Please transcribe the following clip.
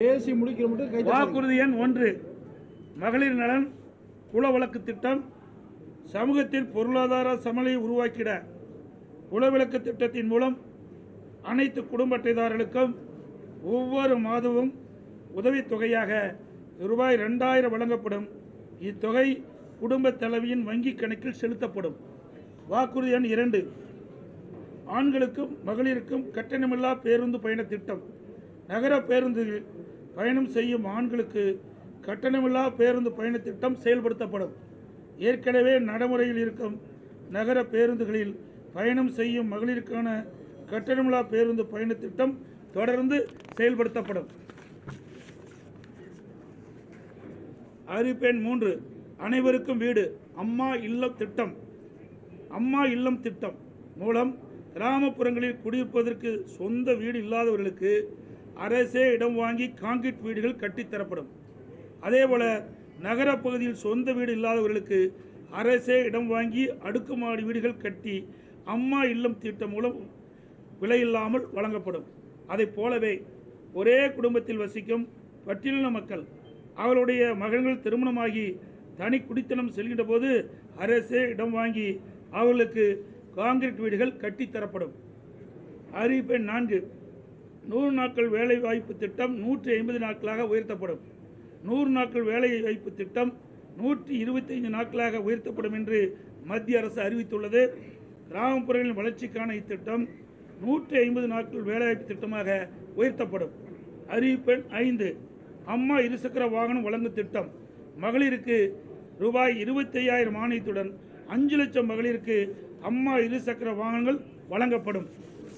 வாக்குறுதி எண் 1 மகளிர் நலன் குல வழக்கு திட்டம். சமூகத்தில் பொருளாதார சமநிலையை உருவாக்கிட குலவிளக்கு திட்டத்தின் மூலம் அனைத்து குடும்ப அட்டைதாரர்களுக்கும் ஒவ்வொரு மாதமும் உதவித்தொகையாக ரூபாய் 2000 வழங்கப்படும். இத்தொகை குடும்ப தலைவியின் வங்கி கணக்கில் செலுத்தப்படும். வாக்குறுதி எண் 2 ஆண்களுக்கும் மகளிருக்கும் கட்டணமில்லா பேருந்து பயண திட்டம். நகர பேருந்தில் பயணம் செய்யும் ஆண்களுக்கு கட்டணமில்லா பேருந்து பயண திட்டம் செயல்படுத்தப்படும். ஏற்கனவே நடைமுறையில் இருக்கும் நகர பேருந்துகளில் பயணம் செய்யும் மகளிருக்கான கட்டணமில்லா பேருந்து பயண திட்டம் தொடர்ந்து செயல்படுத்தப்படும். அறிவிப்பு எண் 3 அனைவருக்கும் வீடு அம்மா இல்லம் திட்டம். அம்மா இல்லம் திட்டம் மூலம் கிராமப்புறங்களில் குடியிருப்பதற்கு சொந்த வீடு இல்லாதவர்களுக்கு அரசே இடம் வாங்கி கான்கிரீட் வீடுகள் கட்டித்தரப்படும். அதேபோல நகரப்பகுதியில் சொந்த வீடு இல்லாதவர்களுக்கு அரசே இடம் வாங்கி அடுக்குமாடி வீடுகள் கட்டி அம்மா இல்லம் திட்டம் மூலம் விலையில்லாமல் வழங்கப்படும். அதை போலவே ஒரே குடும்பத்தில் வசிக்கும் பட்டியலின மக்கள் அவருடைய மகன்கள் திருமணமாகி தனி குடித்தனம் செல்கின்ற போது அரசே இடம் வாங்கி அவர்களுக்கு கான்கிரீட் வீடுகள் கட்டித்தரப்படும். அறிவிப்பு 4 100 நாட்கள் வேலை வாய்ப்பு திட்டம் 150 நாட்களாக உயர்த்தப்படும். 100 நாட்கள் வேலை வாய்ப்பு திட்டம் 125 நாட்களாக உயர்த்தப்படும் என்று மத்திய அரசு அறிவித்துள்ளது. கிராமப்புறங்களின் வளர்ச்சிக்கான இத்திட்டம் 150 நாட்கள் வேலைவாய்ப்பு திட்டமாக உயர்த்தப்படும். அறிவிப்பு 5 அம்மா இருசக்கர வாகனம் வழங்கும் திட்டம். மகளிருக்கு ரூபாய் 25,000 மானியத்துடன் 5 லட்சம் மகளிருக்கு அம்மா இருசக்கர வாகனங்கள் வழங்கப்படும்.